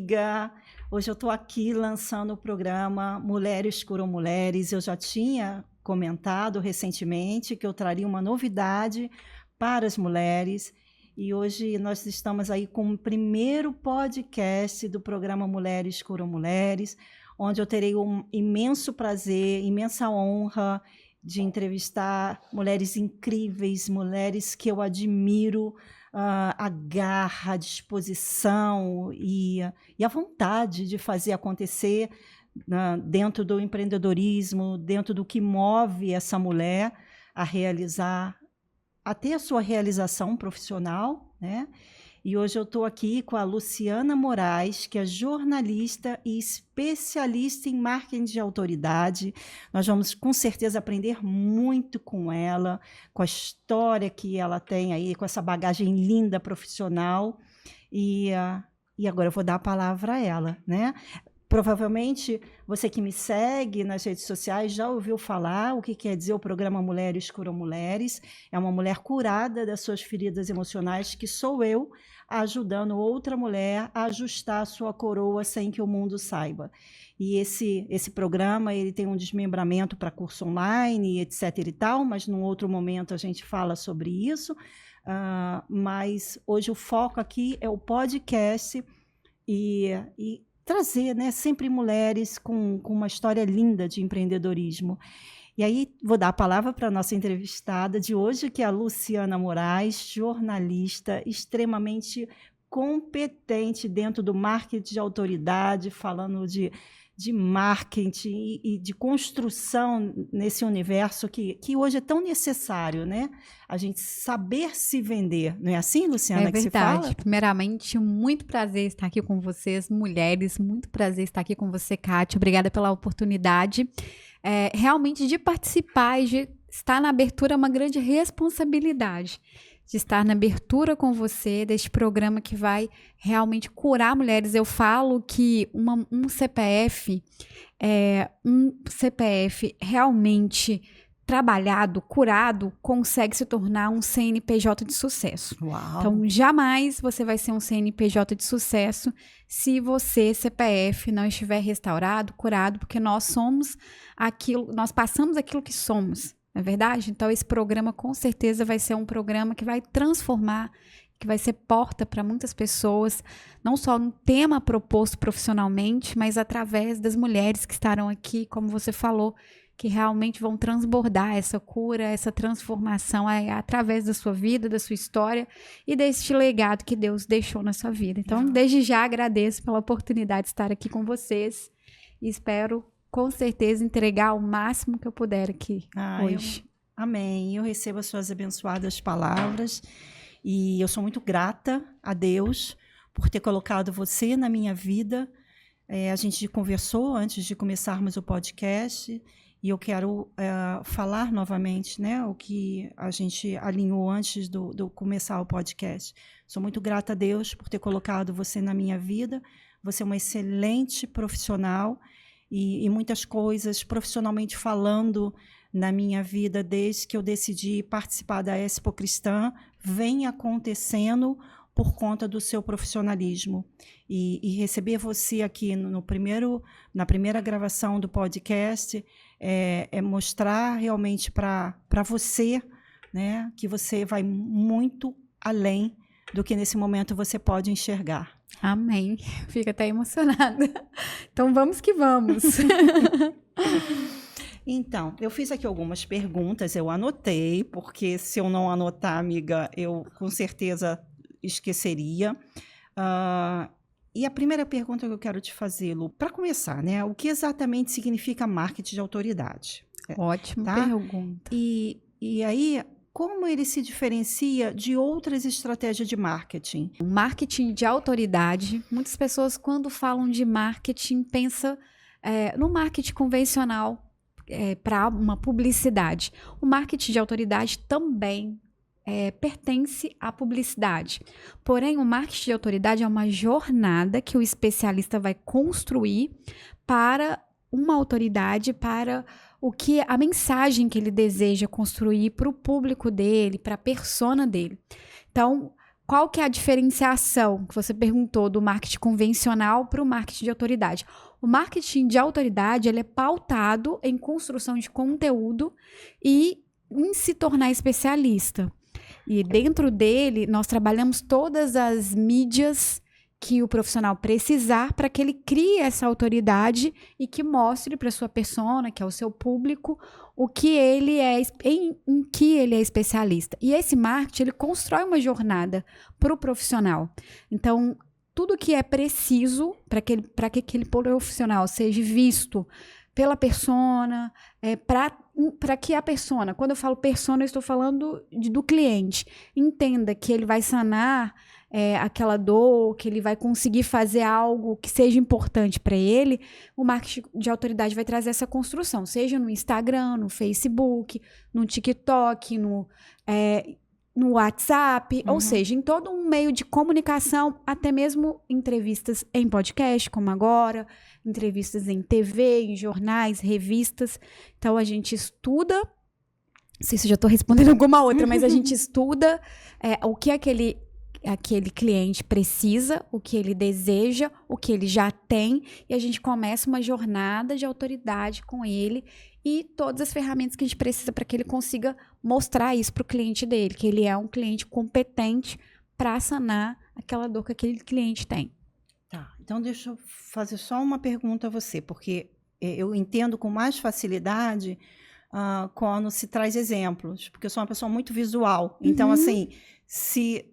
amiga. Hoje eu estou aqui lançando o programa Mulheres Curam Mulheres. Eu já tinha comentado recentemente que eu traria uma novidade para as mulheres. E hoje nós estamos aí com o primeiro podcast do programa Mulheres Curam Mulheres, onde eu terei um imenso prazer, imensa honra de entrevistar mulheres incríveis, mulheres que eu admiro, a garra, a disposição e a vontade de fazer acontecer dentro do empreendedorismo, dentro do que move essa mulher a realizar, a ter a sua realização profissional, né? E hoje eu estou aqui com a Luciana Moraes, que é jornalista e especialista em marketing de autoridade. Nós vamos, com certeza, aprender muito com ela, com a história que ela tem aí, com essa bagagem linda profissional. E agora eu vou dar a palavra a ela, né? Provavelmente você que me segue nas redes sociais já ouviu falar o que quer dizer o programa Mulheres Curam Mulheres. É uma mulher curada das suas feridas emocionais, que sou eu, ajudando outra mulher a ajustar a sua coroa sem que o mundo saiba. E esse programa ele tem um desmembramento para curso online, etc. e tal, mas num outro momento a gente fala sobre isso. Mas hoje o foco aqui é o podcast e trazer, né, sempre mulheres com uma história linda de empreendedorismo. E aí vou dar a palavra para a nossa entrevistada de hoje, que é a Luciana Moraes, jornalista extremamente competente dentro do marketing de autoridade, falando de marketing e de construção nesse universo que hoje é tão necessário, né? A gente saber se vender. Não é assim, Luciana, que se fala? É verdade. Primeiramente, muito prazer estar aqui com vocês, mulheres. Muito prazer estar aqui com você, Kátia. Obrigada pela oportunidade. Realmente, de participar e de estar na abertura é uma grande responsabilidade. De estar na abertura com você deste programa que vai realmente curar mulheres. Eu falo que um CPF realmente trabalhado, curado, consegue se tornar um CNPJ de sucesso. Uau. Então, jamais você vai ser um CNPJ de sucesso se você, CPF, não estiver restaurado, curado, porque nós somos aquilo, nós passamos aquilo que somos. Não é verdade? Então, esse programa, com certeza, vai ser um programa que vai transformar, que vai ser porta para muitas pessoas, não só no tema proposto profissionalmente, mas através das mulheres que estarão aqui, como você falou, que realmente vão transbordar essa cura, essa transformação através da sua vida, da sua história e deste legado que Deus deixou na sua vida. Então, desde já agradeço pela oportunidade de estar aqui com vocês e espero com certeza entregar o máximo que eu puder aqui hoje. Amém. Eu recebo as suas abençoadas palavras e eu sou muito grata a Deus por ter colocado você na minha vida. A gente conversou antes de começarmos o podcast e eu quero falar novamente, né, o que a gente alinhou antes do começar o podcast. Sou muito grata a Deus por ter colocado você na minha vida. Você é uma excelente profissional e muitas coisas, profissionalmente falando, na minha vida, desde que eu decidi participar da Expo Cristã, vem acontecendo por conta do seu profissionalismo. E receber você aqui na primeira gravação do podcast é mostrar realmente para você, né, que você vai muito além do que nesse momento você pode enxergar. Amém. Fico até emocionada. Então, vamos que vamos. Então, eu fiz aqui algumas perguntas, eu anotei, porque se eu não anotar, amiga, eu com certeza esqueceria. E a primeira pergunta que eu quero te fazer, Lu, para começar, né? O que exatamente significa marketing de autoridade? Ótima pergunta. E aí, como ele se diferencia de outras estratégias de marketing? O marketing de autoridade, muitas pessoas quando falam de marketing pensam no marketing convencional para uma publicidade. O marketing de autoridade também pertence à publicidade. Porém, o marketing de autoridade é uma jornada que o especialista vai construir para uma autoridade, para a mensagem que ele deseja construir para o público dele, para a persona dele. Então, qual que é a diferenciação que você perguntou do marketing convencional para o marketing de autoridade? O marketing de autoridade, ele é pautado em construção de conteúdo e em se tornar especialista. E dentro dele, nós trabalhamos todas as mídias que o profissional precisar para que ele crie essa autoridade e que mostre para sua persona, que é o seu público, o que ele é, em que ele é especialista. E esse marketing, ele constrói uma jornada para o profissional. Então, tudo que é preciso para que aquele profissional seja visto pela persona, para que a persona, quando eu falo persona, eu estou falando do cliente, entenda que ele vai sanar aquela dor, que ele vai conseguir fazer algo que seja importante para ele. O marketing de autoridade vai trazer essa construção, seja no Instagram, no Facebook, no TikTok, no WhatsApp, ou seja, em todo um meio de comunicação, até mesmo entrevistas em podcast, como agora, entrevistas em TV, em jornais, revistas. Então, a gente estuda, não sei se eu já estou respondendo alguma outra, mas a gente estuda o que aquele cliente precisa, o que ele deseja, o que ele já tem, e a gente começa uma jornada de autoridade com ele e todas as ferramentas que a gente precisa para que ele consiga mostrar isso para o cliente dele, que ele é um cliente competente para sanar aquela dor que aquele cliente tem. Tá, então deixa eu fazer só uma pergunta a você, porque eu entendo com mais facilidade quando se traz exemplos, porque eu sou uma pessoa muito visual. Então, assim, se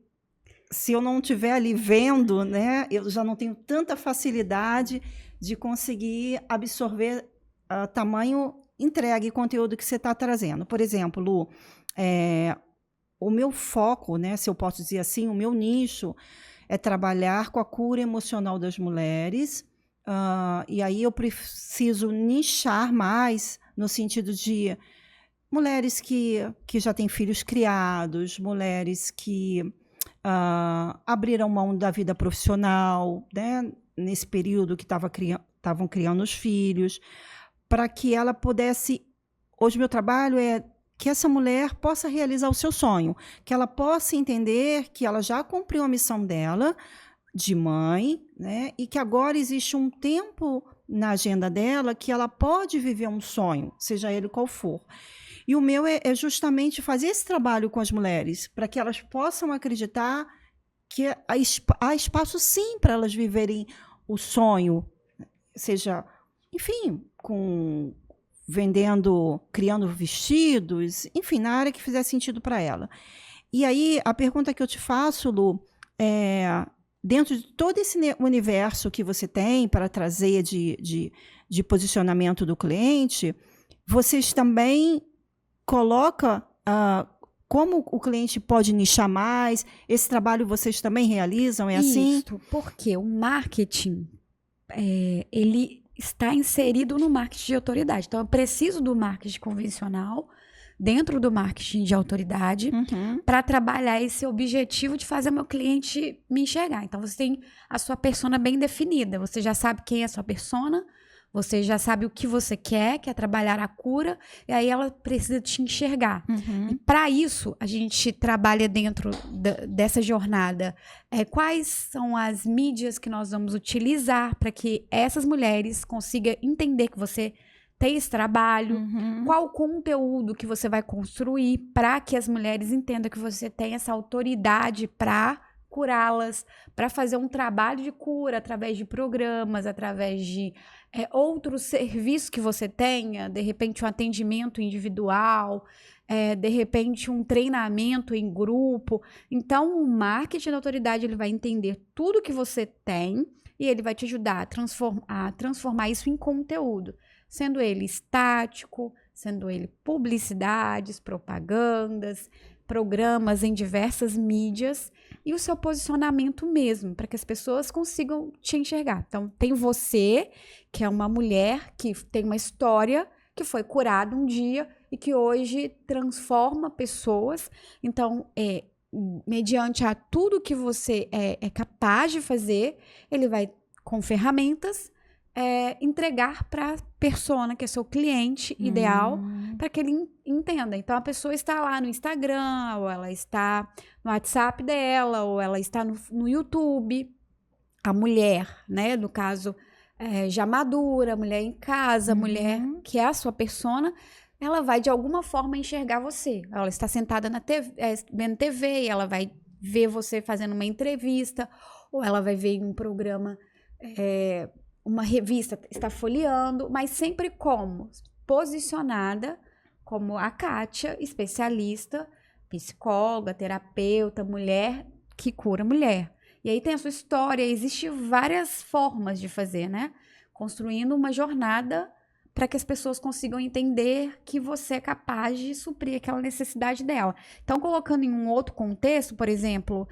eu não estiver ali vendo, né, eu já não tenho tanta facilidade de conseguir absorver tamanho entrega e conteúdo que você está trazendo. Por exemplo, Lu, o meu foco, né, se eu posso dizer assim, o meu nicho é trabalhar com a cura emocional das mulheres, e aí eu preciso nichar mais no sentido de mulheres que já têm filhos criados, mulheres que abriram mão da vida profissional, né, nesse período que estavam criando os filhos, para que ela pudesse... Hoje meu trabalho é que essa mulher possa realizar o seu sonho, que ela possa entender que ela já cumpriu a missão dela de mãe, né, e que agora existe um tempo na agenda dela que ela pode viver um sonho, seja ele qual for. E o meu é justamente fazer esse trabalho com as mulheres, para que elas possam acreditar que há espaço, sim, para elas viverem o sonho, seja, enfim, criando vestidos, enfim, na área que fizer sentido para ela. E aí, a pergunta que eu te faço, Lu, dentro de todo esse universo que você tem para trazer de posicionamento do cliente, vocês também colocam como o cliente pode nichar mais? Esse trabalho vocês também realizam? É assim? Isso, porque o marketing, ele está inserido no marketing de autoridade. Então, eu preciso do marketing convencional dentro do marketing de autoridade para trabalhar esse objetivo de fazer o meu cliente me enxergar. Então, você tem a sua persona bem definida. Você já sabe quem é a sua persona, você já sabe o que você quer trabalhar a cura, e aí ela precisa te enxergar. E para isso, a gente trabalha dentro dessa jornada. Quais são as mídias que nós vamos utilizar para que essas mulheres consigam entender que você tem esse trabalho? Qual o conteúdo que você vai construir para que as mulheres entendam que você tem essa autoridade para curá-las, para fazer um trabalho de cura através de programas, através de outros serviços que você tenha, de repente um atendimento individual, de repente um treinamento em grupo. Então, o marketing da autoridade, ele vai entender tudo que você tem e ele vai te ajudar a transformar isso em conteúdo, sendo ele estático, sendo ele publicidades, propagandas, programas em diversas mídias e o seu posicionamento mesmo, para que as pessoas consigam te enxergar. Então, tem você, que é uma mulher que tem uma história, que foi curada um dia e que hoje transforma pessoas. Então, mediante a tudo que você é capaz de fazer, ele vai com ferramentas entregar para a persona, que é seu cliente ideal, para que ele entenda. Então, a pessoa está lá no Instagram, ou ela está no WhatsApp dela, ou ela está no YouTube. A mulher, né, no caso, já madura, mulher em casa, mulher que é a sua persona, ela vai, de alguma forma, enxergar você. Ela está sentada na TV, vendo TV, e ela vai ver você fazendo uma entrevista, ou ela vai ver em um programa... uma revista, está folheando, mas sempre como? Posicionada como a Kátia, especialista, psicóloga, terapeuta, mulher que cura mulher. E aí tem a sua história, existem várias formas de fazer, né? Construindo uma jornada para que as pessoas consigam entender que você é capaz de suprir aquela necessidade dela. Então, colocando em um outro contexto, por exemplo,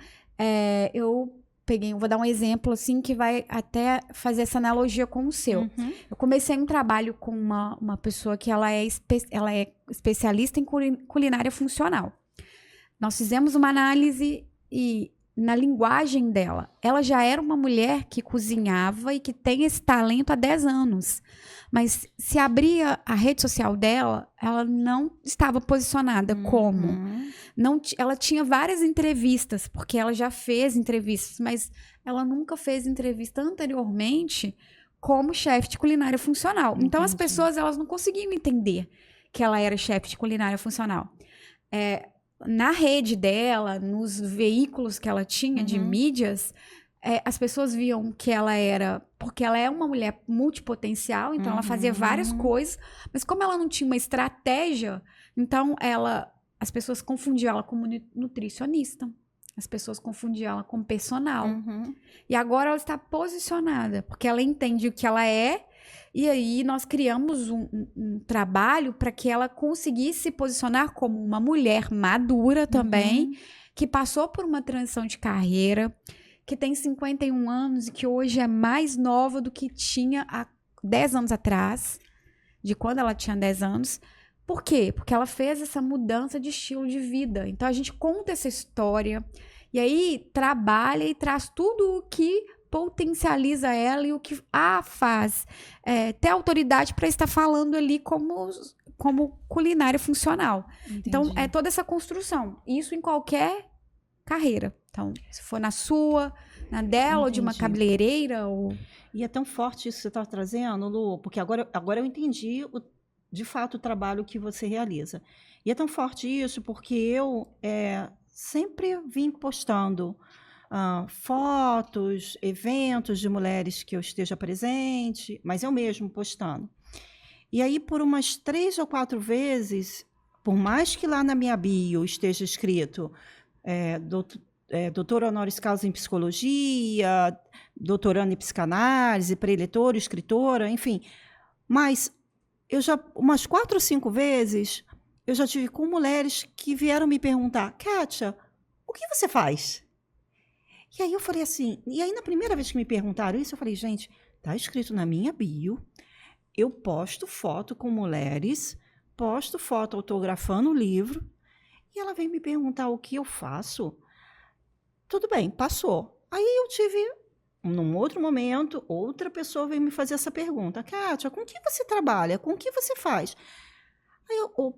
vou dar um exemplo assim que vai até fazer essa analogia com o seu. Eu comecei um trabalho com uma pessoa que ela é especialista em culinária funcional. Nós fizemos uma análise e na linguagem dela, ela já era uma mulher que cozinhava e que tem esse talento há 10 anos. Mas se abria a rede social dela, ela não estava posicionada como. Ela tinha várias entrevistas, porque ela já fez entrevistas, mas ela nunca fez entrevista anteriormente como chefe de culinária funcional. Entendi. Então, as pessoas elas não conseguiam entender que ela era chefe de culinária funcional. Na rede dela, nos veículos que ela tinha de mídias, as pessoas viam que ela era... Porque ela é uma mulher multipotencial, então ela fazia várias coisas, mas como ela não tinha uma estratégia, então as pessoas confundiam ela como nutricionista. As pessoas confundiam ela como personal. E agora ela está posicionada, porque ela entende o que ela é, e aí nós criamos um trabalho para que ela conseguisse se posicionar como uma mulher madura também, que passou por uma transição de carreira, que tem 51 anos e que hoje é mais nova do que tinha há 10 anos atrás, de quando ela tinha 10 anos. Por quê? Porque ela fez essa mudança de estilo de vida. Então, a gente conta essa história e aí trabalha e traz tudo o que potencializa ela e o que a faz ter autoridade para estar falando ali como culinária funcional. Entendi. Então, é toda essa construção. Isso em qualquer carreira. Então, se for na sua, na dela, ou de uma cabeleireira, ou... E é tão forte isso que você está trazendo, Lu, porque agora eu entendi, de fato, o trabalho que você realiza. E é tão forte isso porque eu sempre vim postando fotos, eventos de mulheres que eu esteja presente, mas eu mesmo postando. E aí, por umas 3 ou 4 vezes, por mais que lá na minha bio esteja escrito doutora honoris causa em psicologia, doutoranda em psicanálise, preletora, escritora, enfim. Mas eu já, umas 4 ou 5 vezes, eu já tive com mulheres que vieram me perguntar, Kátia, o que você faz? E aí eu falei assim, e aí na primeira vez que me perguntaram isso, eu falei, gente, tá escrito na minha bio, eu posto foto com mulheres, posto foto autografando o livro, e ela veio me perguntar o que eu faço. Tudo bem, passou. Aí eu tive, num outro momento, outra pessoa veio me fazer essa pergunta. Kátia, com que você trabalha? Com que você faz? Aí eu,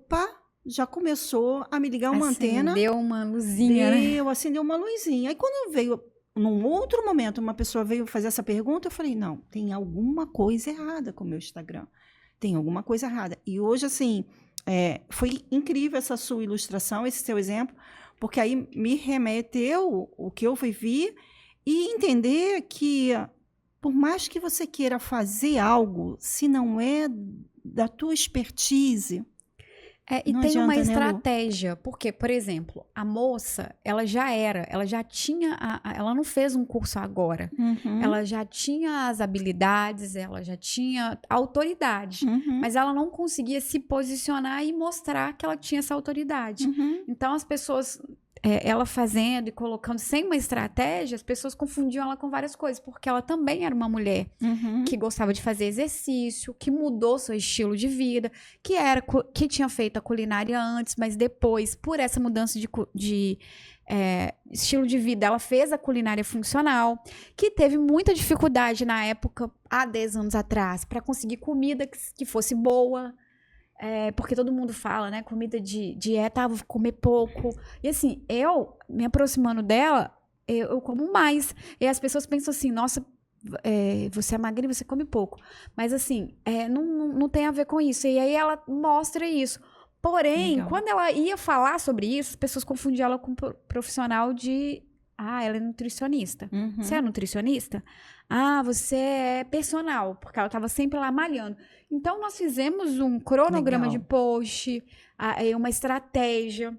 já começou a me ligar uma antena. Acendeu uma luzinha, né? Acendeu uma luzinha. Aí quando veio, num outro momento, uma pessoa veio fazer essa pergunta, eu falei, não, tem alguma coisa errada com o meu Instagram. Tem alguma coisa errada. E hoje, assim, foi incrível essa sua ilustração, esse seu exemplo, porque aí me remeteu o que eu vivi e entender que, por mais que você queira fazer algo, se não é da tua expertise... E não tem adianta, uma estratégia, porque, por exemplo, a moça, ela já tinha, ela não fez um curso agora, ela já tinha as habilidades, ela já tinha autoridade, mas ela não conseguia se posicionar e mostrar que ela tinha essa autoridade. Então, as pessoas, ela fazendo e colocando sem uma estratégia, as pessoas confundiam ela com várias coisas, porque ela também era uma mulher que gostava de fazer exercício, que mudou seu estilo de vida, que tinha feito a culinária antes, mas depois, por essa mudança de estilo de vida, ela fez a culinária funcional, que teve muita dificuldade na época, há 10 anos atrás, para conseguir comida que fosse boa. Porque todo mundo fala, né? Comida de dieta, vou comer pouco. E assim, eu me aproximando dela, eu como mais. E as pessoas pensam assim, nossa, você é magra e você come pouco. Mas assim, não tem a ver com isso. E aí ela mostra isso. Porém, Legal. quando ela ia falar sobre isso, as pessoas confundiam ela com profissional de... ela é nutricionista. Você é nutricionista? Você é personal, porque ela estava sempre lá malhando. Então, nós fizemos um cronograma de post, uma estratégia.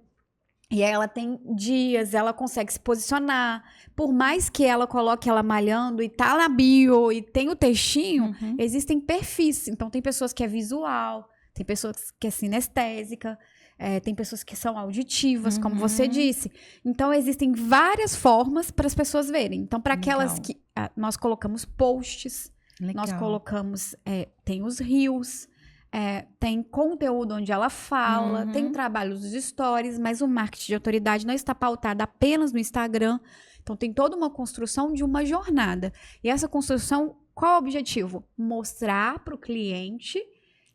E aí ela tem dias, ela consegue se posicionar. Por mais que ela coloque ela malhando e tá na bio e tem o textinho, existem perfis. Então, tem pessoas que é visual, tem pessoas que é sinestésica, tem pessoas que são auditivas, como você disse. Então, existem várias formas para as pessoas verem. Então, para aquelas que... nós colocamos posts, nós colocamos... tem os reels, tem conteúdo onde ela fala, tem trabalhos dos stories, mas o marketing de autoridade não está pautado apenas no Instagram. Então, tem toda uma construção de uma jornada. E essa construção, qual é o objetivo? Mostrar para o cliente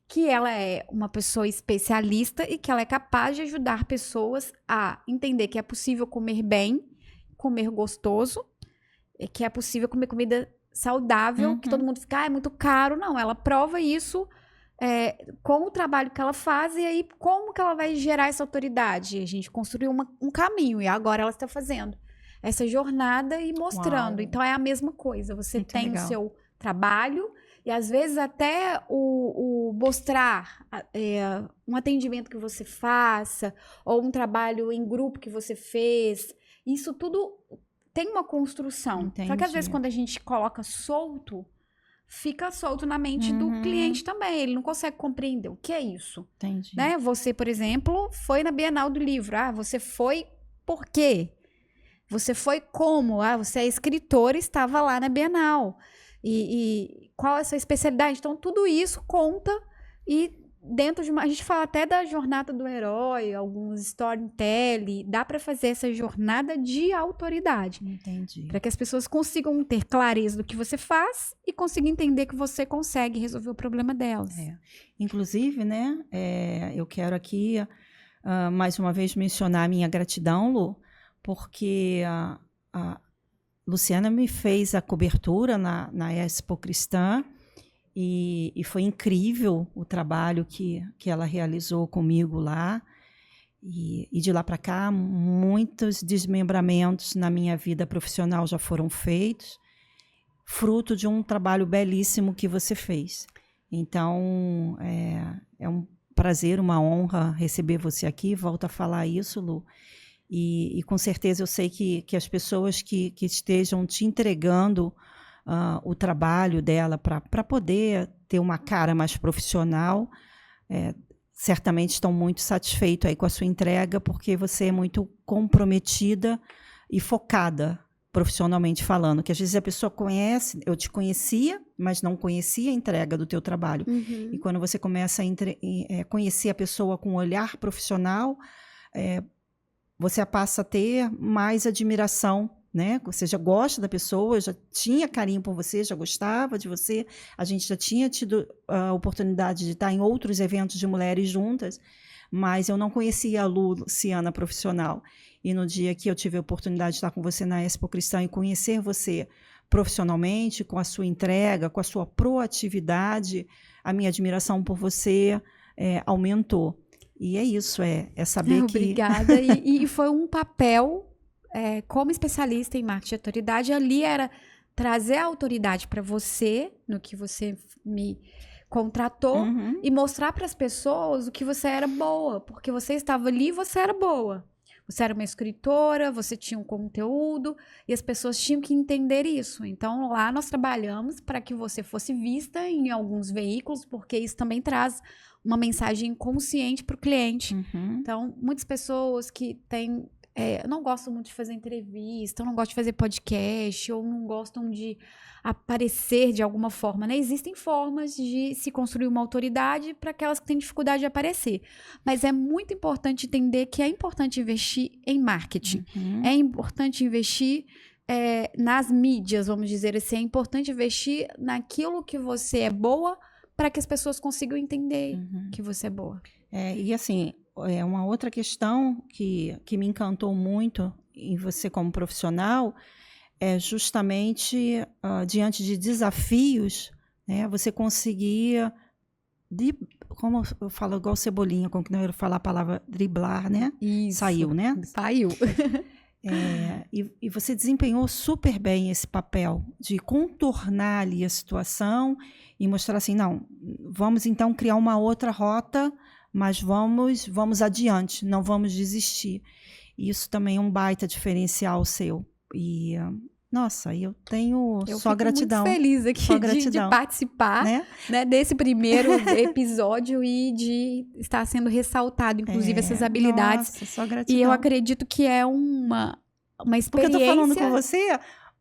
que ela é uma pessoa especialista e que ela é capaz de ajudar pessoas a entender que é possível comer bem, comer gostoso, que é possível comer comida saudável, que todo mundo fica, é muito caro. Não, ela prova isso com o trabalho que ela faz e aí como que ela vai gerar essa autoridade? A gente construiu um caminho e agora ela está fazendo essa jornada e mostrando. Uau. Então, é a mesma coisa. Você muito tem legal. O seu trabalho... E, às vezes, até o mostrar um atendimento que você faça ou um trabalho em grupo que você fez, isso tudo tem uma construção. Entendi. Só que, às vezes, quando a gente coloca solto, fica solto na mente do cliente também. Ele não consegue compreender o que é isso. Entendi. Né? Você, por exemplo, foi na Bienal do Livro. Você foi por quê? Você foi como? Você é escritora e estava lá na Bienal. E qual é a sua especialidade? Então, tudo isso conta e dentro de a gente fala até da jornada do herói, alguns storytelling, dá para fazer essa jornada de autoridade. Entendi. Para que as pessoas consigam ter clareza do que você faz e consigam entender que você consegue resolver o problema delas. Inclusive, né, eu quero aqui mais uma vez mencionar a minha gratidão, Lu, porque a Luciana me fez a cobertura na Expo Cristã e foi incrível o trabalho que ela realizou comigo lá. E de lá para cá, muitos desmembramentos na minha vida profissional já foram feitos, fruto de um trabalho belíssimo que você fez. Então, é um prazer, uma honra receber você aqui. Volto a falar isso, Lu. E com certeza eu sei que as pessoas que estejam te entregando o trabalho dela para poder ter uma cara mais profissional, certamente estão muito satisfeitos aí com a sua entrega, porque você é muito comprometida e focada profissionalmente falando, que às vezes a pessoa conhece, eu te conhecia, mas não conhecia a entrega do teu trabalho. E quando você começa a conhecer a pessoa com um olhar profissional, você passa a ter mais admiração, né? Você já gosta da pessoa, já tinha carinho por você, já gostava de você. A gente já tinha tido a oportunidade de estar em outros eventos de mulheres juntas, mas eu não conhecia a Luciana profissional. E no dia que eu tive a oportunidade de estar com você na Expo Cristã e conhecer você profissionalmente, com a sua entrega, com a sua proatividade, a minha admiração por você aumentou. E é isso, saber que... Obrigada. E foi um papel, como especialista em marketing de autoridade, ali era trazer a autoridade para você, no que você me contratou, e mostrar para as pessoas o que você era boa, porque você estava ali e você era boa. Você era uma escritora, você tinha um conteúdo, e as pessoas tinham que entender isso. Então, lá nós trabalhamos para que você fosse vista em alguns veículos, porque isso também traz uma mensagem consciente para o cliente. Então, muitas pessoas que têm não gostam muito de fazer entrevista, ou não gostam de fazer podcast, ou não gostam de aparecer de alguma forma, né? Existem formas de se construir uma autoridade para aquelas que têm dificuldade de aparecer. Mas é muito importante entender que é importante investir em marketing. É importante investir nas mídias, vamos dizer assim. É importante investir naquilo que você é boa para que as pessoas consigam entender que você é boa. E assim, uma outra questão que me encantou muito em você como profissional é justamente diante de desafios, né, você conseguir, como eu falo igual Cebolinha, como que não eu falar a palavra driblar, né? Isso. Saiu, né? Saiu. E você desempenhou super bem esse papel de contornar ali a situação e mostrar assim, não, vamos então criar uma outra rota, mas vamos adiante, não vamos desistir. Isso também é um baita diferencial seu. E, nossa, eu tenho só gratidão. Eu fico muito feliz aqui de participar, né, desse primeiro episódio e de estar sendo ressaltado, inclusive, essas habilidades. Nossa, só gratidão. E eu acredito que é uma experiência... Porque eu tô falando com você,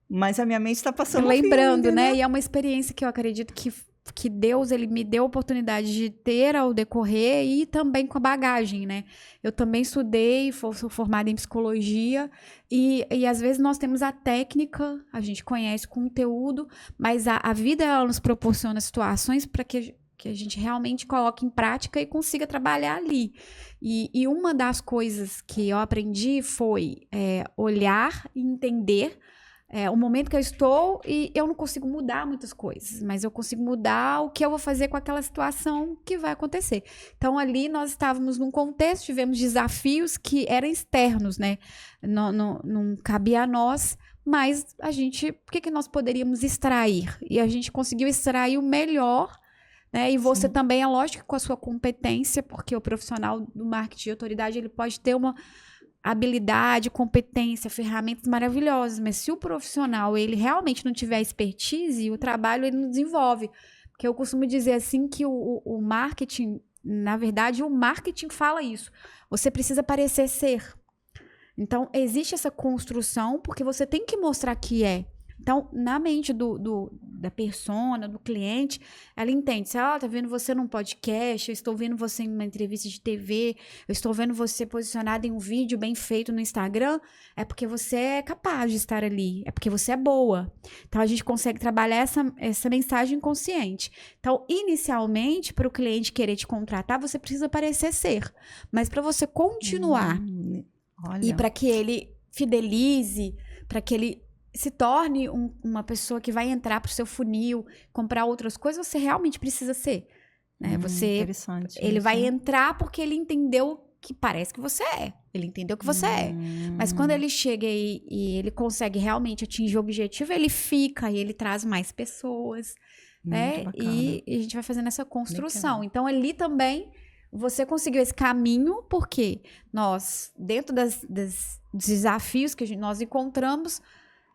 mas a minha mente está passando lembrando, filme, né? E é uma experiência que eu acredito que Deus, ele me deu a oportunidade de ter ao decorrer e também com a bagagem, né? Eu também estudei, sou formada em psicologia e às vezes nós temos a técnica, a gente conhece o conteúdo, mas a vida, ela nos proporciona situações para que a gente realmente coloque em prática e consiga trabalhar ali. E uma das coisas que eu aprendi foi olhar e entender o momento que eu estou, e eu não consigo mudar muitas coisas, mas eu consigo mudar o que eu vou fazer com aquela situação que vai acontecer. Então, ali nós estávamos num contexto, tivemos desafios que eram externos, né? Não cabia a nós, mas o que nós poderíamos extrair? E a gente conseguiu extrair o melhor, né? E você Sim. também, é lógico, com a sua competência, porque o profissional do marketing de autoridade, ele pode ter uma habilidade, competência, ferramentas maravilhosas, mas se o profissional, ele realmente não tiver expertise, o trabalho ele não desenvolve. Porque eu costumo dizer assim que o marketing, na verdade, o marketing fala isso. Você precisa parecer ser. Então, existe essa construção porque você tem que mostrar que é. Então, na mente da persona, do cliente, ela entende. Se ela tá vendo você num podcast, eu estou vendo você em uma entrevista de TV, eu estou vendo você posicionado em um vídeo bem feito no Instagram, é porque você é capaz de estar ali, é porque você é boa. Então, a gente consegue trabalhar essa mensagem consciente. Então, inicialmente, para o cliente querer te contratar, você precisa parecer ser. Mas para você continuar e para que ele fidelize, para que ele se torne uma pessoa que vai entrar para o seu funil, comprar outras coisas, você realmente precisa ser. Né? Interessante. Ele vai entrar porque ele entendeu que parece que você é. Ele entendeu que você é. Mas quando ele chega e ele consegue realmente atingir o objetivo, ele fica e ele traz mais pessoas. Né? E a gente vai fazendo essa construção. Legal. Então, ali também você conseguiu esse caminho, porque nós, dentro dos desafios que nós encontramos,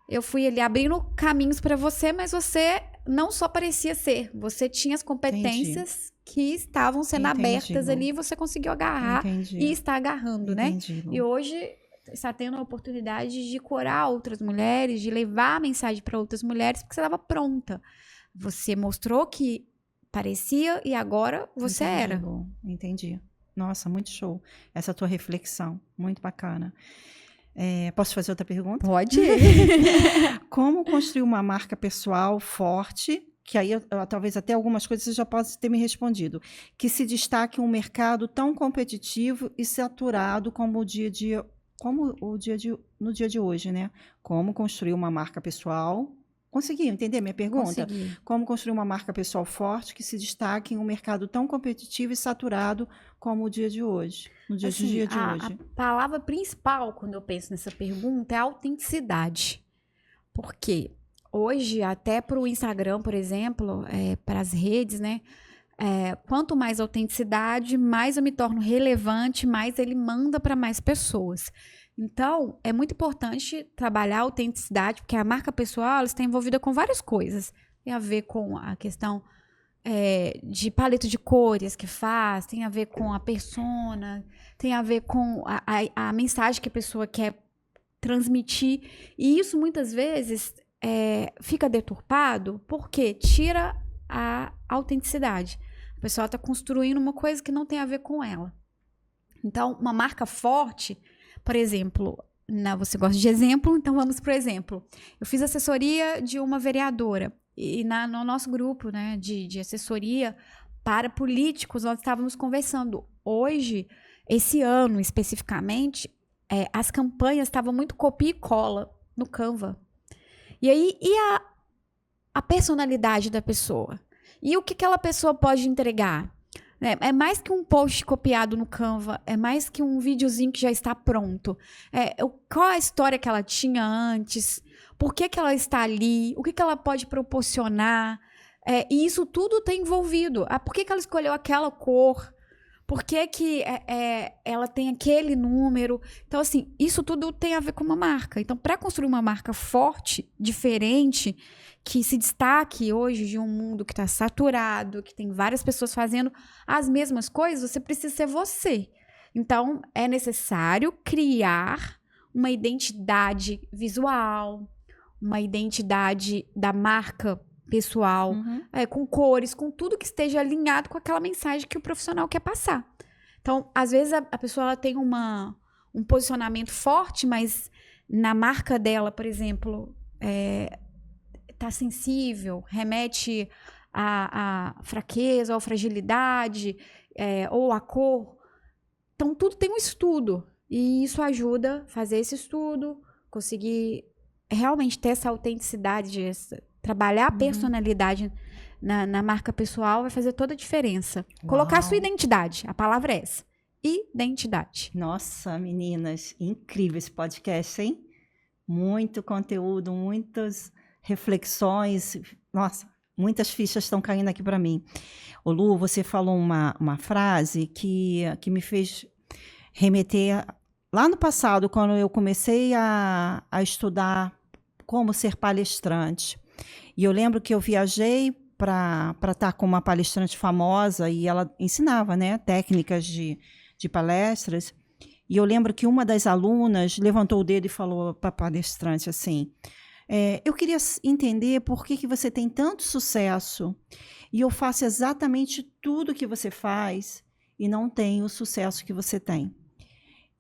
eu fui ali abrindo caminhos para você, mas você não só parecia ser, você tinha as competências que estavam sendo abertas ali e você conseguiu agarrar e está agarrando, né? E hoje está tendo a oportunidade de curar outras mulheres, de levar a mensagem para outras mulheres, porque você estava pronta. Você mostrou que parecia e agora você era. Entendi. Nossa, muito show. Essa tua reflexão, muito bacana. Posso fazer outra pergunta? Pode. Como construir uma marca pessoal forte, que aí talvez até algumas coisas você já possa ter me respondido, que se destaque em um mercado tão competitivo e saturado como no dia de hoje, né? Como construir uma marca pessoal. Conseguiu entender minha pergunta? Consegui. Como construir uma marca pessoal forte que se destaque em um mercado tão competitivo e saturado como o dia de hoje, no dia assim, de hoje? A palavra principal, quando eu penso nessa pergunta, é autenticidade. Porque hoje, até para o Instagram, por exemplo, para as redes, né? Quanto mais autenticidade, mais eu me torno relevante, mais ele manda para mais pessoas. Então, é muito importante trabalhar a autenticidade, porque a marca pessoal está envolvida com várias coisas. Tem a ver com a questão de paleta de cores que faz, tem a ver com a persona, tem a ver com a mensagem que a pessoa quer transmitir. E isso, muitas vezes, fica deturpado porque tira a autenticidade. A pessoa está construindo uma coisa que não tem a ver com ela. Então, uma marca forte, por exemplo, você gosta de exemplo, então vamos para o exemplo. Eu fiz assessoria de uma vereadora e no nosso grupo, né, de assessoria para políticos, nós estávamos conversando. Hoje, esse ano especificamente, as campanhas estavam muito copia e cola no Canva. E aí, a personalidade da pessoa? E o que aquela pessoa pode entregar? É mais que um post copiado no Canva, é mais que um videozinho que já está pronto. Qual a história que ela tinha antes? Por que ela está ali? O que ela pode proporcionar? E isso tudo está envolvido. Por que ela escolheu aquela cor? Por que ela tem aquele número? Então, assim, isso tudo tem a ver com uma marca. Então, para construir uma marca forte, diferente, que se destaque hoje de um mundo que está saturado, que tem várias pessoas fazendo as mesmas coisas, você precisa ser você. Então, é necessário criar uma identidade visual, uma identidade da marca pessoal, com cores, com tudo que esteja alinhado com aquela mensagem que o profissional quer passar. Então, às vezes, a pessoa ela tem um posicionamento forte, mas na marca dela, por exemplo, tá sensível, remete à fraqueza ou fragilidade, ou à cor. Então, tudo tem um estudo. E isso ajuda a fazer esse estudo, conseguir realmente ter essa autenticidade, trabalhar a personalidade na marca pessoal vai fazer toda a diferença. Uau. Colocar a sua identidade. A palavra é essa. Identidade. Nossa, meninas, incrível esse podcast, hein? Muito conteúdo, muitas reflexões. Nossa, muitas fichas estão caindo aqui para mim. Ô Lu, você falou uma frase que me fez remeter lá no passado, quando eu comecei a estudar como ser palestrante. E eu lembro que eu viajei para estar com uma palestrante famosa e ela ensinava, né, técnicas de palestras. E eu lembro que uma das alunas levantou o dedo e falou para a palestrante assim: eu queria entender por que você tem tanto sucesso e eu faço exatamente tudo que você faz e não tenho o sucesso que você tem.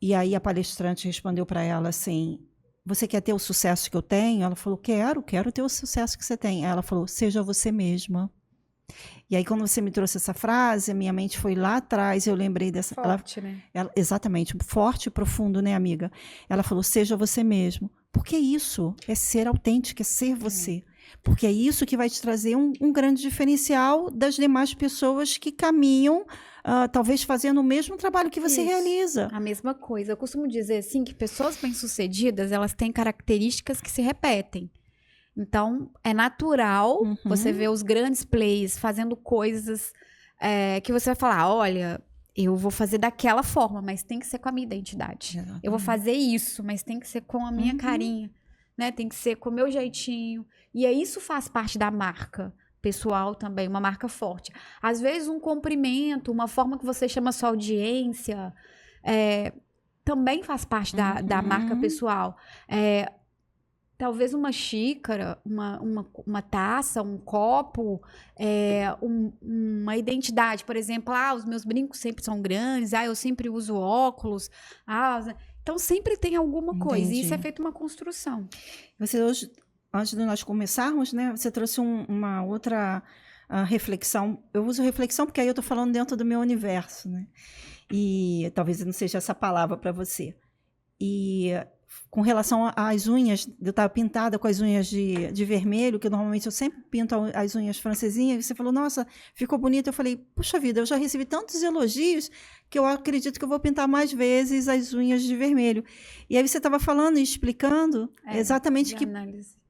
E aí a palestrante respondeu para ela assim: você quer ter o sucesso que eu tenho? Ela falou: quero ter o sucesso que você tem. Aí ela falou: seja você mesma. E aí, quando você me trouxe essa frase, a minha mente foi lá atrás, eu lembrei dessa... Forte, né? Exatamente, forte e profundo, né, amiga? Ela falou: seja você mesmo. Porque isso é ser autêntico, é ser você. Porque é isso que vai te trazer um grande diferencial das demais pessoas que caminham, talvez fazendo o mesmo trabalho que você realiza. A mesma coisa. Eu costumo dizer assim que pessoas bem-sucedidas, elas têm características que se repetem. Então, é natural você ver os grandes players fazendo coisas que você vai falar: olha, eu vou fazer daquela forma, mas tem que ser com a minha identidade. Eu vou fazer isso, mas tem que ser com a minha carinha, né? Tem que ser com o meu jeitinho. E aí isso faz parte da marca pessoal também, uma marca forte. Às vezes um cumprimento, uma forma que você chama a sua audiência, também faz parte da marca pessoal. Talvez uma xícara, uma taça, um copo, uma identidade. Por exemplo, os meus brincos sempre são grandes, eu sempre uso óculos. Então, sempre tem alguma coisa. Entendi. E isso é feito uma construção. Você hoje, antes de nós começarmos, né, você trouxe uma outra reflexão. Eu uso reflexão porque aí eu estou falando dentro do meu universo, né? E talvez não seja essa palavra para você. E com relação às unhas, eu estava pintada com as unhas de vermelho, que normalmente eu sempre pinto as unhas francesinhas, e você falou: nossa, ficou bonito. Eu falei: puxa vida, eu já recebi tantos elogios que eu acredito que eu vou pintar mais vezes as unhas de vermelho. E aí você estava falando e explicando exatamente que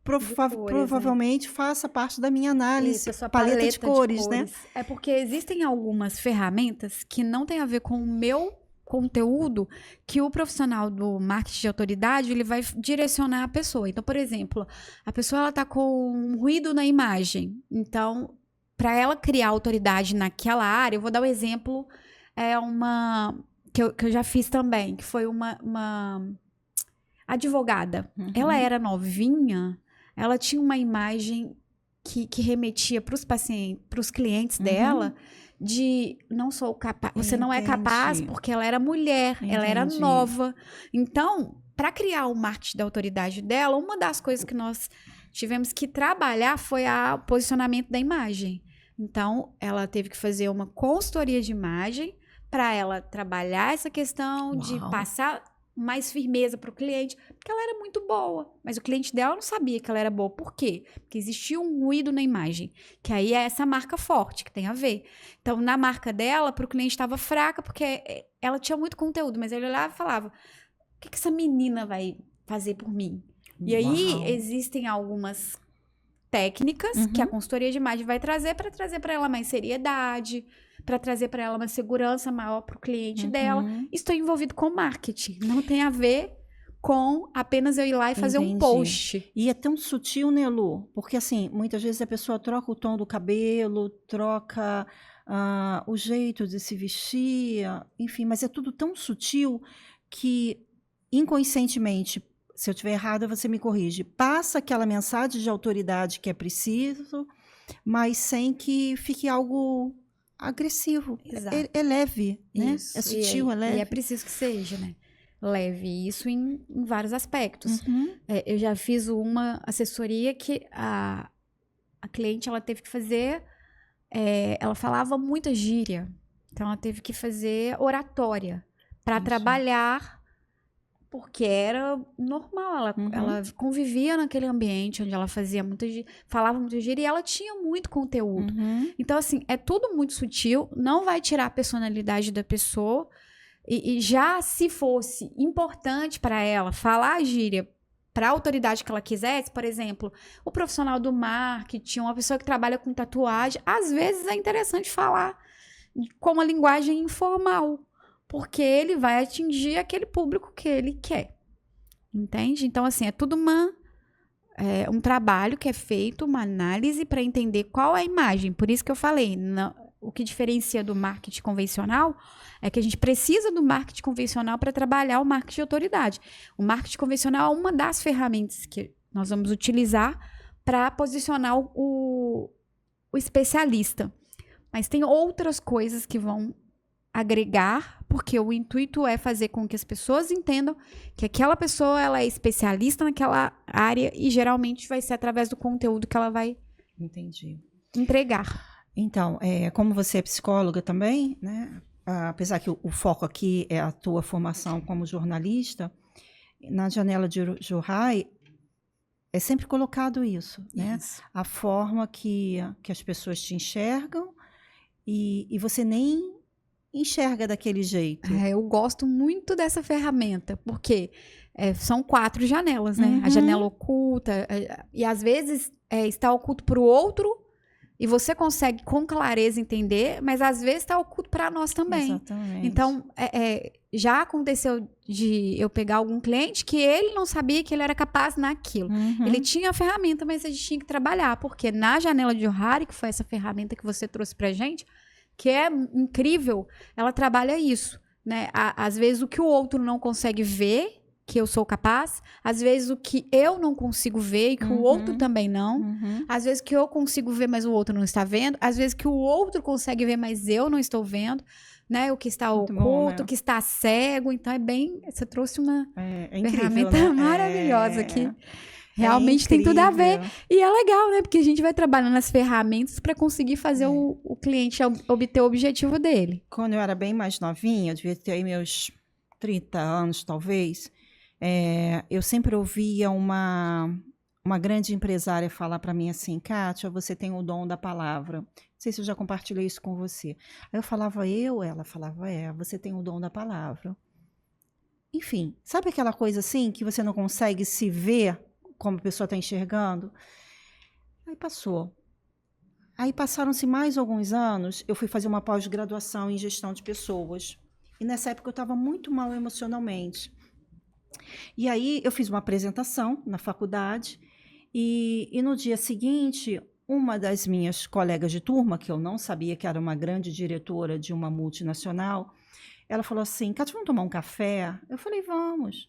provavelmente faça parte da minha análise, paleta de cores, né? É porque existem algumas ferramentas que não têm a ver com o meu conteúdo, que o profissional do marketing de autoridade ele vai direcionar a pessoa. Então, por exemplo, a pessoa está com um ruído na imagem. Então, para ela criar autoridade naquela área, eu vou dar um exemplo, que eu já fiz também, que foi uma advogada. Ela era novinha, ela tinha uma imagem que remetia para os pacientes, para os clientes dela, de não sou capaz, você não é capaz, porque ela era mulher, ela era nova. Então, para criar o marketing da autoridade dela, uma das coisas que nós tivemos que trabalhar foi o posicionamento da imagem. Então, ela teve que fazer uma consultoria de imagem para ela trabalhar essa questão de passar mais firmeza para o cliente, porque ela era muito boa, mas o cliente dela não sabia que ela era boa. Por quê? Porque existia um ruído na imagem, que aí é essa marca forte, que tem a ver. Então, na marca dela, para o cliente estava fraca, porque ela tinha muito conteúdo, mas ele olhava e falava, o que essa menina vai fazer por mim? E aí, existem algumas técnicas que a consultoria de imagem vai trazer para ela mais seriedade, para trazer para ela uma segurança maior para o cliente dela. Estou envolvido com marketing. Não tem a ver com apenas eu ir lá e fazer um post. E é tão sutil, né, Lu? Porque, assim, muitas vezes a pessoa troca o tom do cabelo, troca o jeito de se vestir, enfim, mas é tudo tão sutil que, inconscientemente, se eu estiver errada, você me corrige, passa aquela mensagem de autoridade que é preciso, mas sem que fique algo agressivo. É leve, né? Isso. É sutil, é leve. E é preciso que seja, né? Leve. Isso em vários aspectos. Eu já fiz uma assessoria que a cliente, ela teve que fazer... ela falava muita gíria. Então, ela teve que fazer oratória para trabalhar, porque era normal. Ela convivia naquele ambiente onde ela falava muita gíria e ela tinha muito conteúdo. Então, assim, é tudo muito sutil, não vai tirar a personalidade da pessoa. E já se fosse importante para ela falar a gíria para a autoridade que ela quisesse, por exemplo, o profissional do marketing, uma pessoa que trabalha com tatuagem, às vezes é interessante falar com uma linguagem informal, porque ele vai atingir aquele público que ele quer. Entende? Então, assim, é tudo um trabalho que é feito, uma análise para entender qual é a imagem. Por isso que eu falei, o que diferencia do marketing convencional é que a gente precisa do marketing convencional para trabalhar o marketing de autoridade. O marketing convencional é uma das ferramentas que nós vamos utilizar para posicionar o especialista. Mas tem outras coisas que vão agregar, porque o intuito é fazer com que as pessoas entendam que aquela pessoa ela é especialista naquela área e geralmente vai ser através do conteúdo que ela vai entregar. Então, como você é psicóloga também, né? Apesar que o foco aqui é a tua formação como jornalista, na janela de Johai é sempre colocado isso, né? A forma que as pessoas te enxergam e você nem enxerga daquele jeito. Eu gosto muito dessa ferramenta, porque são 4 janelas, né? A janela oculta, e às vezes está oculto para o outro, e você consegue com clareza entender, mas às vezes está oculto para nós também. Exatamente. Então, já aconteceu de eu pegar algum cliente que ele não sabia que ele era capaz naquilo. Ele tinha a ferramenta, mas a gente tinha que trabalhar, porque na janela de Johari, que foi essa ferramenta que você trouxe pra gente, que é incrível, ela trabalha isso, né? Às vezes o que o outro não consegue ver, que eu sou capaz, às vezes o que eu não consigo ver e que o outro também não, às vezes que eu consigo ver, mas o outro não está vendo, às vezes que o outro consegue ver, mas eu não estou vendo, né? O que está muito oculto, bom, né? O que está cego, então você trouxe uma incrível, ferramenta maravilhosa aqui. Realmente tem tudo a ver. E é legal, né? Porque a gente vai trabalhando as ferramentas para conseguir fazer o cliente obter o objetivo dele. Quando eu era bem mais novinha, eu devia ter aí meus 30 anos, talvez, eu sempre ouvia uma grande empresária falar para mim assim, Kátia, você tem o dom da palavra. Não sei se eu já compartilhei isso com você. Aí eu falava ela falava você tem o dom da palavra. Enfim, sabe aquela coisa assim que você não consegue se ver como a pessoa está enxergando? Aí passou. Aí passaram-se mais alguns anos, eu fui fazer uma pós-graduação em gestão de pessoas. E nessa época eu estava muito mal emocionalmente. E aí eu fiz uma apresentação na faculdade e no dia seguinte uma das minhas colegas de turma, que eu não sabia que era uma grande diretora de uma multinacional, ela falou assim, Kátia, vamos tomar um café? Eu falei, vamos.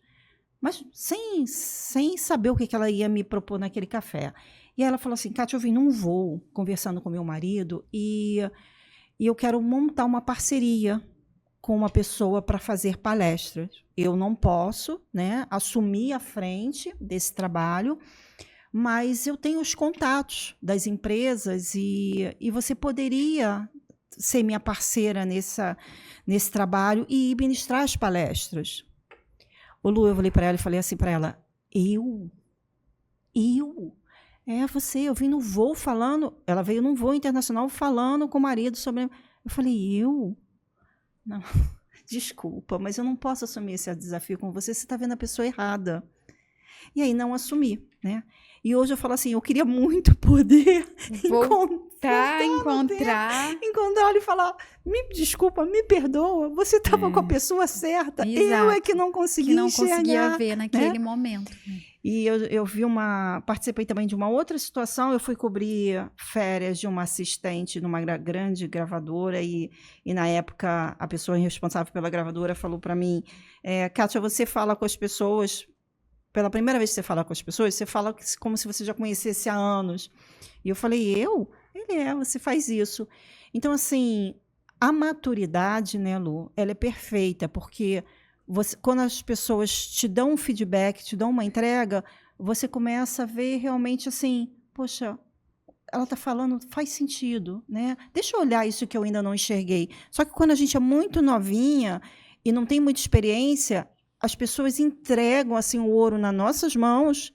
Mas sem saber o que ela ia me propor naquele café. E ela falou assim, Kátia, eu vim num voo, conversando com meu marido, e eu quero montar uma parceria com uma pessoa para fazer palestras. Eu não posso, né, assumir a frente desse trabalho, mas eu tenho os contatos das empresas e você poderia ser minha parceira nesse trabalho e ir ministrar as palestras. Ô Lu, eu olhei para ela e falei assim para ela, eu? É você, eu vim no voo falando, ela veio num voo internacional falando com o marido sobre... Eu falei, eu? Não, desculpa, mas eu não posso assumir esse desafio com você, você está vendo a pessoa errada. E aí não assumi, né? E hoje eu falo assim, eu queria muito poder encontrar e falar, me desculpa, me perdoa, você estava com a pessoa certa, eu é que não consegui enxergar. Conseguia ver naquele momento. E eu participei também de uma outra situação, eu fui cobrir férias de uma assistente numa grande gravadora e na época a pessoa responsável pela gravadora falou para mim, Kátia, você fala com as pessoas, pela primeira vez que você fala com as pessoas, você fala como se você já conhecesse há anos. E eu falei, eu? Você faz isso. Então, assim, a maturidade, né, Lu, ela é perfeita, porque quando as pessoas te dão um feedback, te dão uma entrega, você começa a ver realmente assim, poxa, ela está falando, faz sentido, né? Deixa eu olhar isso que eu ainda não enxerguei. Só que quando a gente é muito novinha e não tem muita experiência, as pessoas entregam assim o ouro nas nossas mãos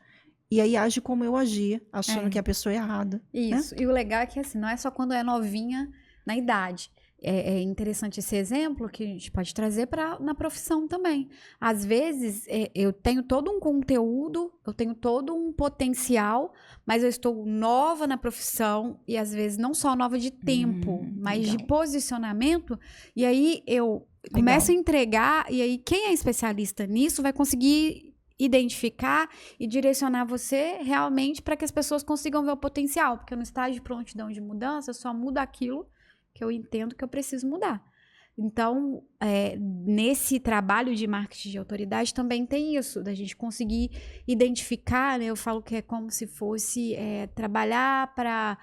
e aí age como eu agi, achando que a pessoa é errada. Isso. Né? E o legal é que assim, não é só quando é novinha na idade. É interessante esse exemplo que a gente pode trazer na profissão também. Às vezes, eu tenho todo um conteúdo, eu tenho todo um potencial, mas eu estou nova na profissão e às vezes não só nova de tempo, mas de posicionamento. E aí eu começo a entregar e aí quem é especialista nisso vai conseguir identificar e direcionar você realmente para que as pessoas consigam ver o potencial. Porque no estágio de prontidão de mudança, eu só mudo aquilo que eu entendo que eu preciso mudar. Então, nesse trabalho de marketing de autoridade também tem isso, da gente conseguir identificar, né? Eu falo que é como se fosse trabalhar para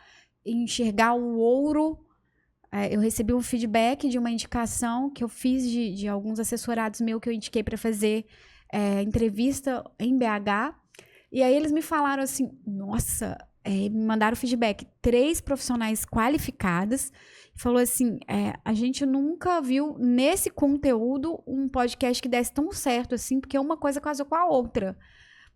enxergar o ouro. Eu recebi um feedback de uma indicação que eu fiz de alguns assessorados meus que eu indiquei para fazer entrevista em BH. E aí eles me falaram assim, nossa, me mandaram feedback, 3 profissionais qualificadas, falou assim, a gente nunca viu nesse conteúdo um podcast que desse tão certo assim, porque uma coisa casou com a outra.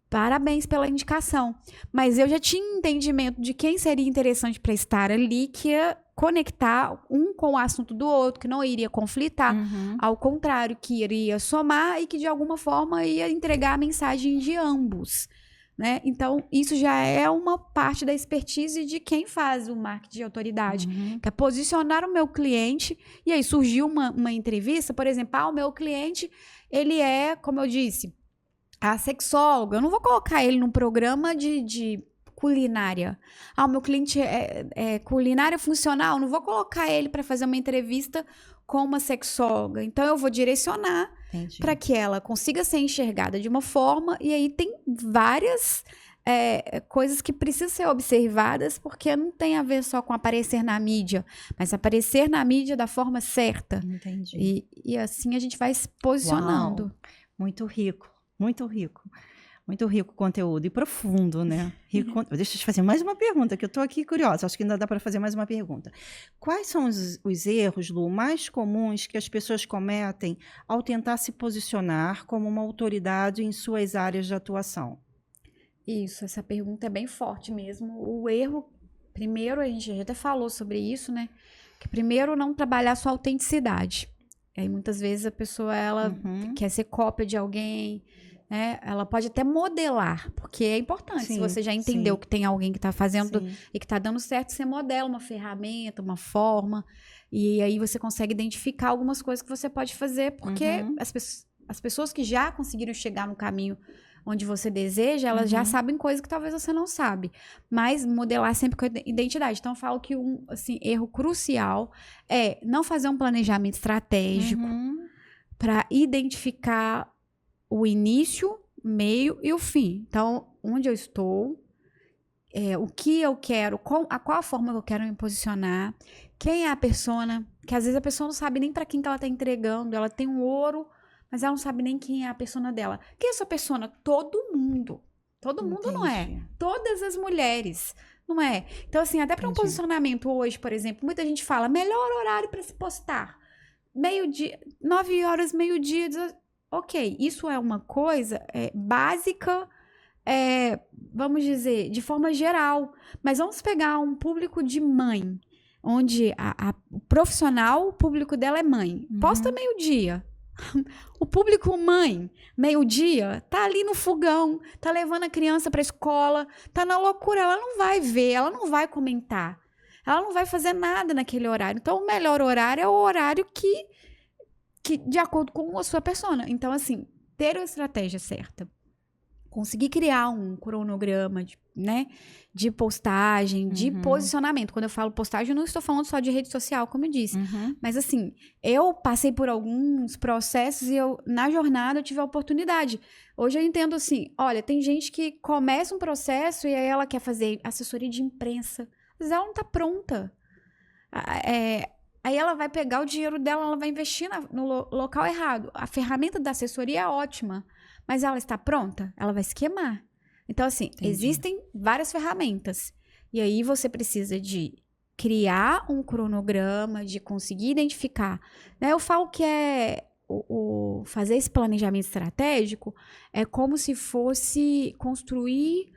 Parabéns pela indicação. Mas eu já tinha entendimento de quem seria interessante para estar ali, que ia conectar um com o assunto do outro, que não iria conflitar, ao contrário, que iria somar e que de alguma forma ia entregar a mensagem de ambos. Né? Então, isso já é uma parte da expertise de quem faz o marketing de autoridade, que é posicionar o meu cliente, e aí surgiu uma entrevista, por exemplo, o meu cliente, ele é, como eu disse, a sexóloga, eu não vou colocar ele num programa de culinária. O meu cliente é culinária funcional, não vou colocar ele para fazer uma entrevista com uma sexóloga, então eu vou direcionar para que ela consiga ser enxergada de uma forma, e aí tem várias coisas que precisam ser observadas, porque não tem a ver só com aparecer na mídia, mas aparecer na mídia da forma certa. Entendi. E assim a gente vai se posicionando. Uau, muito rico, muito rico. Muito rico o conteúdo e profundo, né? Deixa eu te fazer mais uma pergunta, que eu estou aqui curiosa. Acho que ainda dá para fazer mais uma pergunta. Quais são os erros, Lu, mais comuns que as pessoas cometem ao tentar se posicionar como uma autoridade em suas áreas de atuação? Isso, essa pergunta é bem forte mesmo. O erro, primeiro, a gente já até falou sobre isso, né? Que primeiro, não trabalhar sua autenticidade. Aí muitas vezes a pessoa ela quer ser cópia de alguém, né? Ela pode até modelar, porque é importante. Se você já entendeu que tem alguém que está fazendo e que está dando certo, você modela uma ferramenta, uma forma, e aí você consegue identificar algumas coisas que você pode fazer, porque as pessoas que já conseguiram chegar no caminho onde você deseja, elas já sabem coisas que talvez você não sabe. Mas modelar sempre com a identidade. Então, eu falo que um assim, erro crucial é não fazer um planejamento estratégico para identificar o início, meio e o fim. Então, onde eu estou, o que eu quero, qual a forma que eu quero me posicionar, quem é a persona, que às vezes a pessoa não sabe nem para quem que ela está entregando, ela tem um ouro, mas ela não sabe nem quem é a persona dela. Quem é essa persona? Todo mundo. Todo mundo não é. Todas as mulheres, não é? Então, assim, até para um posicionamento hoje, por exemplo, muita gente fala, melhor horário para se postar. Meio-dia, 9 horas, meio-dia. Ok, isso é uma coisa básica, vamos dizer, de forma geral. Mas vamos pegar um público de mãe, onde o profissional, o público dela é mãe. Posta meio-dia. O público mãe, meio-dia, tá ali no fogão, tá levando a criança pra escola, tá na loucura, ela não vai ver, ela não vai comentar, ela não vai fazer nada naquele horário. Então, o melhor horário é o horário que de acordo com a sua persona. Então, assim, ter a estratégia certa, conseguir criar um cronograma, de postagem, de posicionamento. Quando eu falo postagem, eu não estou falando só de rede social, como eu disse. Mas, assim, eu passei por alguns processos e na jornada eu tive a oportunidade. Hoje eu entendo assim, olha, tem gente que começa um processo e aí ela quer fazer assessoria de imprensa, mas ela não está pronta. Aí ela vai pegar o dinheiro dela, ela vai investir no local errado. A ferramenta da assessoria é ótima, mas ela está pronta? Ela vai se queimar. Então, assim, existem várias ferramentas. E aí você precisa de criar um cronograma, de conseguir identificar. Eu falo que fazer esse planejamento estratégico é como se fosse construir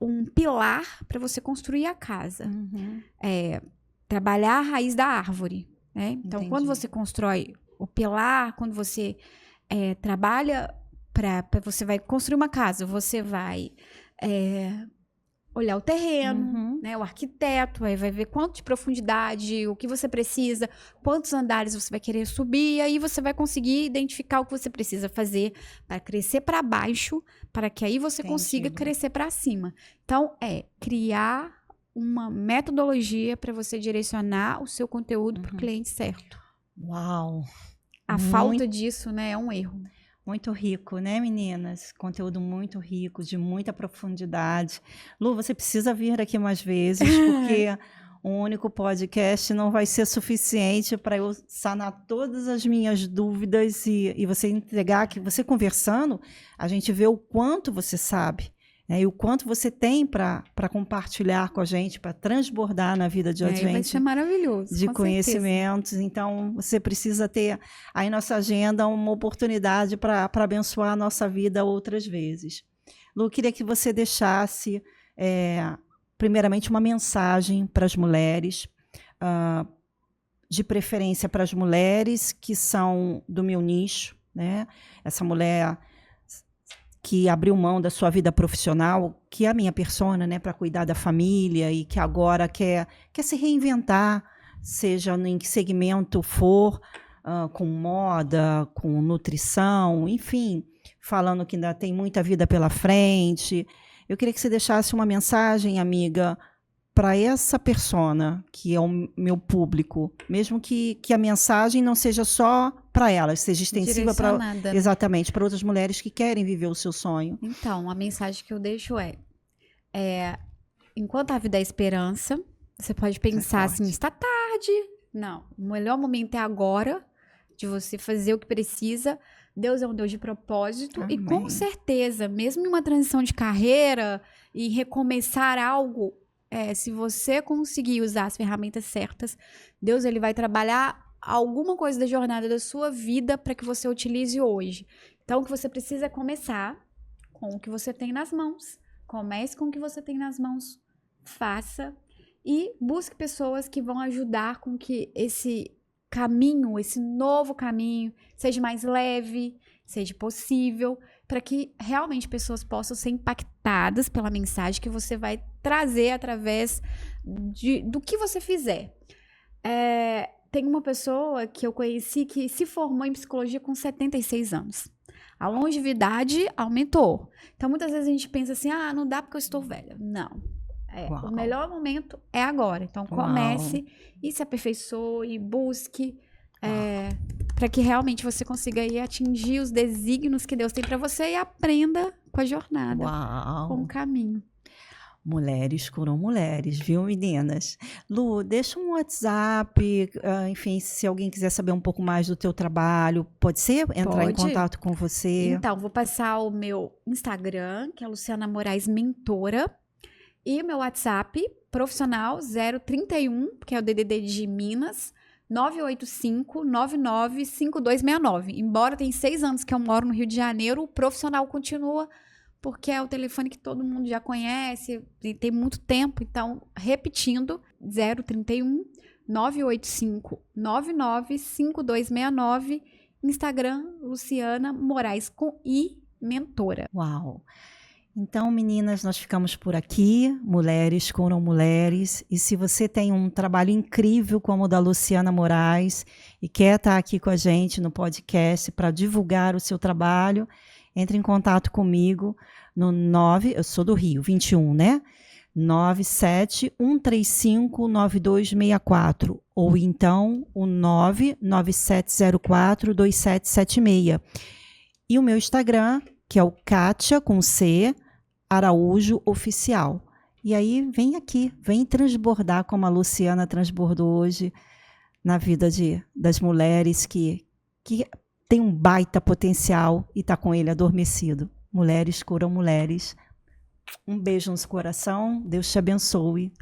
um pilar para você construir a casa. Trabalhar a raiz da árvore, né? Então, quando você constrói o pilar, quando você trabalha você vai construir uma casa, você vai olhar o terreno, né? O arquiteto, aí vai ver quanto de profundidade, o que você precisa, quantos andares você vai querer subir, e aí você vai conseguir identificar o que você precisa fazer para crescer para baixo, para que aí você consiga crescer para cima. Então, criar uma metodologia para você direcionar o seu conteúdo para o cliente certo. Uau! A falta disso, né, é um erro. Muito rico, né, meninas? Conteúdo muito rico, de muita profundidade. Lu, você precisa vir aqui mais vezes, porque um único podcast não vai ser suficiente para eu sanar todas as minhas dúvidas e você entregar, que você conversando, a gente vê o quanto você sabe. E o quanto você tem para compartilhar com a gente, para transbordar na vida de gente. Vai ser maravilhoso. De conhecimentos. Certeza. Então, você precisa ter aí nossa agenda uma oportunidade para abençoar a nossa vida outras vezes. Lu, queria que você deixasse, primeiramente, uma mensagem para as mulheres, de preferência para as mulheres que são do meu nicho, né? Essa mulher que abriu mão da sua vida profissional, que é a minha persona, né, para cuidar da família e que agora quer se reinventar, seja em que segmento for, com moda, com nutrição, enfim, falando que ainda tem muita vida pela frente. Eu queria que você deixasse uma mensagem, amiga, para essa persona, que é o meu público, mesmo que a mensagem não seja só para ela, seja extensiva para exatamente para outras mulheres que querem viver o seu sonho. Então, a mensagem que eu deixo enquanto a vida é esperança, você pode pensar assim, está tarde. Não, o melhor momento é agora, de você fazer o que precisa. Deus é um Deus de propósito. Amém. E com certeza, mesmo em uma transição de carreira e recomeçar algo, se você conseguir usar as ferramentas certas, Deus ele vai trabalhar alguma coisa da jornada da sua vida para que você utilize hoje. Então, o que você precisa é começar com o que você tem nas mãos. Comece com o que você tem nas mãos. Faça e busque pessoas que vão ajudar com que esse caminho, esse novo caminho, seja mais leve, seja possível, para que realmente pessoas possam ser impactadas pela mensagem que você vai trazer através do que você fizer. Tem uma pessoa que eu conheci que se formou em psicologia com 76 anos. A longevidade aumentou. Então, muitas vezes a gente pensa assim, não dá porque eu estou velha. Não. O melhor momento é agora. Então, comece e se aperfeiçoe, busque, para que realmente você consiga aí atingir os desígnios que Deus tem para você e aprenda com a jornada, com o caminho. Mulheres curam mulheres, viu, meninas? Lu, deixa um WhatsApp, enfim, se alguém quiser saber um pouco mais do teu trabalho, pode ser? Entrar em contato com você? Então, vou passar o meu Instagram, que é Luciana Moraes Mentora, e o meu WhatsApp profissional 031, que é o DDD de Minas, 985-995269. Embora tem 6 anos que eu moro no Rio de Janeiro, o profissional continua, porque é o telefone que todo mundo já conhece e tem muito tempo. Então, repetindo, 031 985 995269, Instagram, Luciana Moraes com I, Mentora. Uau! Então, meninas, nós ficamos por aqui. Mulheres curam mulheres. E se você tem um trabalho incrível como o da Luciana Moraes e quer estar aqui com a gente no podcast para divulgar o seu trabalho, entre em contato comigo no 9, eu sou do Rio, 21, né? 971359264 ou então o 997042776. E o meu Instagram, que é o Kátia com C Araújo Oficial. E aí vem aqui, vem transbordar como a Luciana transbordou hoje na vida das mulheres que tem um baita potencial e está com ele adormecido. Mulheres curam mulheres. Um beijo no seu coração. Deus te abençoe.